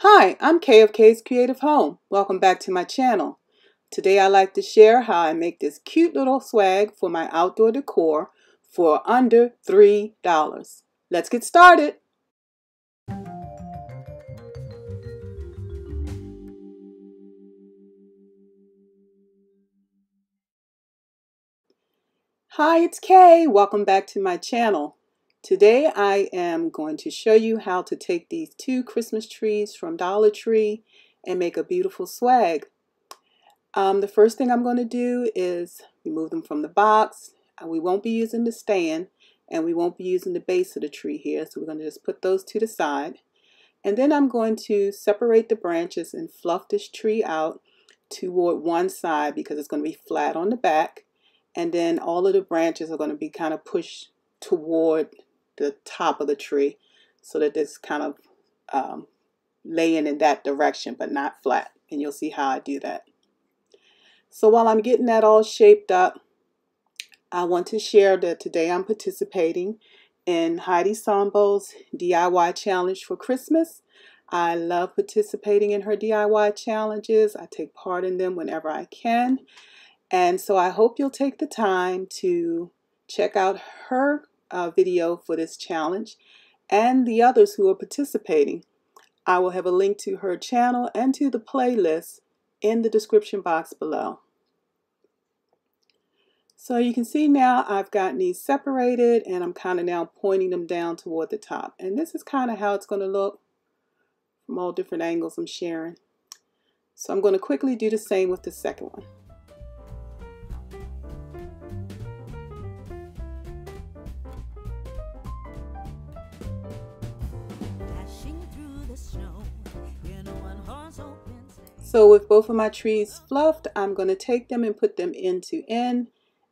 Hi, I'm Kay of Kay's Creative Home. Welcome back to my channel. Today I'd like to share how I make this cute little swag for my outdoor decor for under $3. Let's get started. Hi, it's Kay. Welcome back to my channel. Today I am going to show you how to take these two Christmas trees from Dollar Tree and make a beautiful swag. The first thing I'm going to do is remove them from the box. We won't be using the stand and we won't be using the base of the tree here, so we're going to just put those to the side. And then I'm going to separate the branches and fluff this tree out toward one side because it's going to be flat on the back. And then all of the branches are going to be kind of pushed toward the top of the tree so that it's kind of laying in that direction but not flat. And you'll see how I do that. So while I'm getting that all shaped up, I want to share that today I'm participating in Heidi Sambo's DIY challenge for Christmas. I love participating in her DIY challenges. I take part in them whenever I can. And so I hope you'll take the time to check out her video for this challenge and the others who are participating. I will have a link to her channel and to the playlist in the description box below. So you can see now I've gotten these separated and I'm kind of now pointing them down toward the top. And this is kind of how it's going to look from all different angles I'm sharing. So I'm going to quickly do the same with the second one. So with both of my trees fluffed, I'm going to take them and put them end to end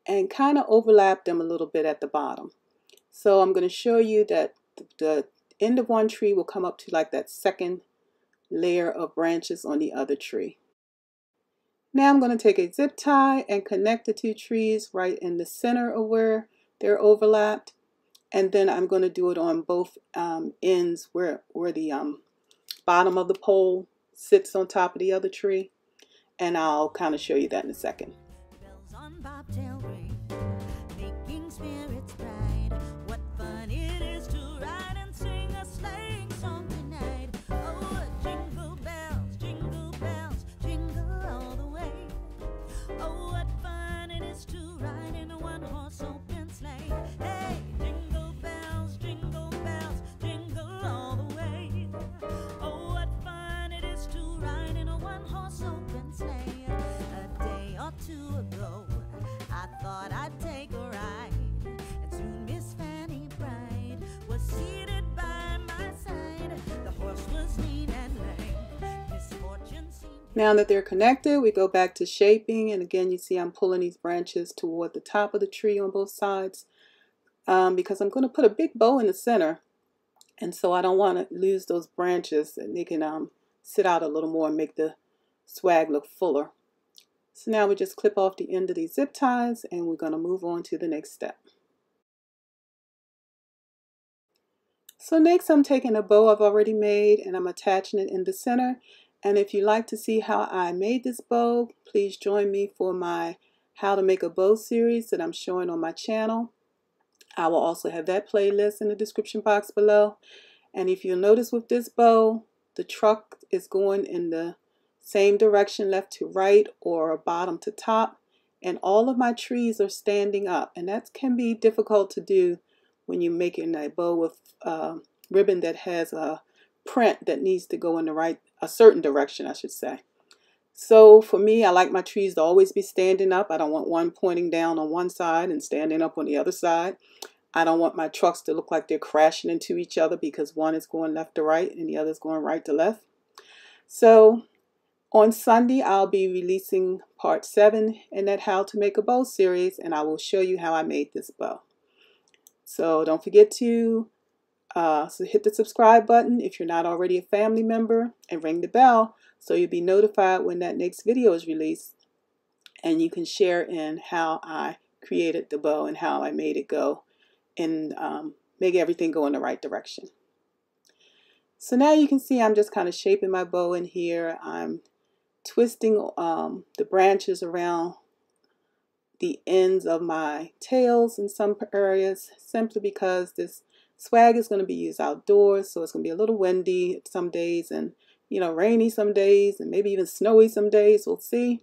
and kind of overlap them a little bit at the bottom. So I'm going to show you that the end of one tree will come up to like that second layer of branches on the other tree. Now I'm going to take a zip tie and connect the two trees right in the center of where they're overlapped. And then I'm going to do it on both ends where the bottom of the pole sits on top of the other tree, and I'll kind of show you that in a second. Now that they're connected, we go back to shaping, and again you see I'm pulling these branches toward the top of the tree on both sides because I'm going to put a big bow in the center, and so I don't want to lose those branches, and they can sit out a little more and make the swag look fuller. So now we just clip off the end of these zip ties and we're going to move on to the next step. So next I'm taking a bow I've already made and I'm attaching it in the center. And if you'd like to see how I made this bow, please join me for my How to Make a Bow series that I'm showing on my channel. I will also have that playlist in the description box below. And if you'll notice with this bow, the truck is going in the same direction, left to right or bottom to top. And all of my trees are standing up. And that can be difficult to do when you're making a bow with ribbon that has a print that needs to go in a certain direction, I should say. So for me, I like my trees to always be standing up. I don't want one pointing down on one side and standing up on the other side. I don't want my trucks to look like they're crashing into each other because one is going left to right and the other is going right to left. So on Sunday, I'll be releasing part 7 in that How to Make a Bow series, and I will show you how I made this bow. So don't forget to hit the subscribe button if you're not already a family member, and ring the bell so you'll be notified when that next video is released, and you can share in how I created the bow and how I made it go and make everything go in the right direction. So now you can see I'm just kind of shaping my bow in here. I'm twisting the branches around the ends of my tails in some areas, simply because this swag is going to be used outdoors, so it's going to be a little windy some days, and rainy some days, and maybe even snowy some days. We'll see.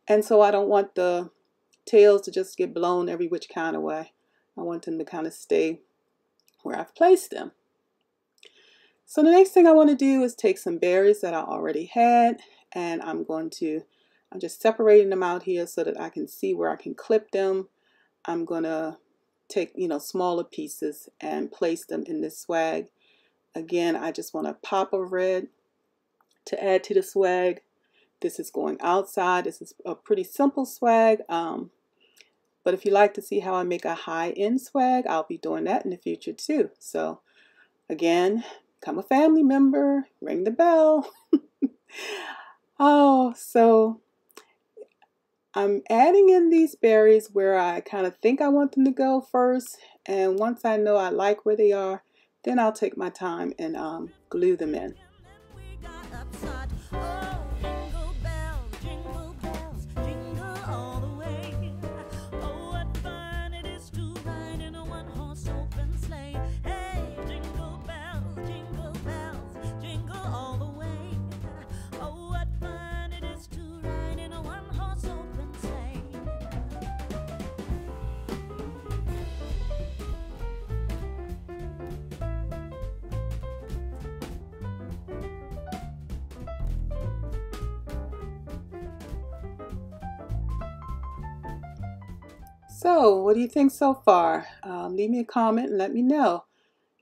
And so I don't want the tails to just get blown every which kind of way. I want them to kind of stay where I've placed them. So the next thing I want to do is take some berries that I already had, and I'm just separating them out here so that I can see where I can clip them. I'm going to take, smaller pieces and place them in this swag. Again, I just want a pop of red to add to the swag. This is going outside. This is a pretty simple swag. But if you like to see how I make a high-end swag, I'll be doing that in the future too. So again, become a family member, ring the bell. Oh, so I'm adding in these berries where I kind of think I want them to go first, and once I know I like where they are, then I'll take my time and glue them in. So, what do you think so far? Leave me a comment and let me know.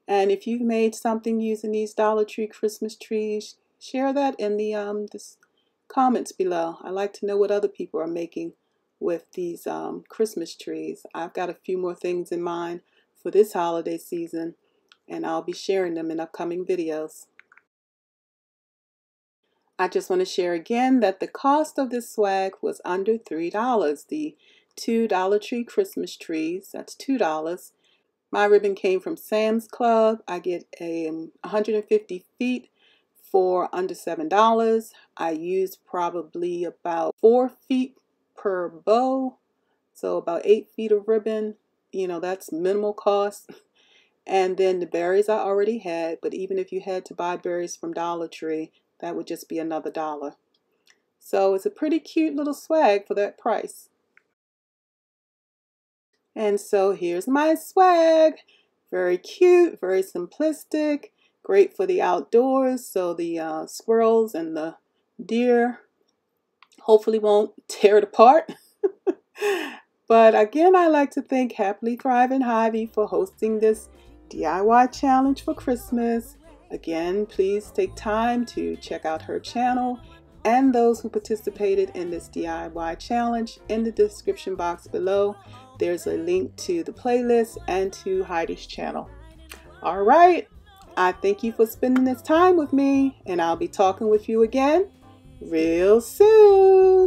And if you've made something using these Dollar Tree Christmas trees, share that in the comments below. I like to know what other people are making with these Christmas trees. I've got a few more things in mind for this holiday season, and I'll be sharing them in upcoming videos. I just want to share again that the cost of this swag was under $3. The 2 Dollar Tree Christmas trees, that's $2. My ribbon came from Sam's Club. I get 150 feet for under $7. I used probably about 4 feet per bow, so about 8 feet of ribbon. That's minimal cost. And then the berries I already had, but even if you had to buy berries from Dollar Tree, that would just be another $1. So it's a pretty cute little swag for that price. And so here's my swag. Very cute, very simplistic, great for the outdoors, so the squirrels and the deer hopefully won't tear it apart. But again, I like to thank Happily Thriving Hyvie for hosting this DIY challenge for Christmas. Again, please take time to check out her channel and those who participated in this DIY challenge in the description box below. There's a link to the playlist and to Heidi's channel. All right, I thank you for spending this time with me, and I'll be talking with you again real soon.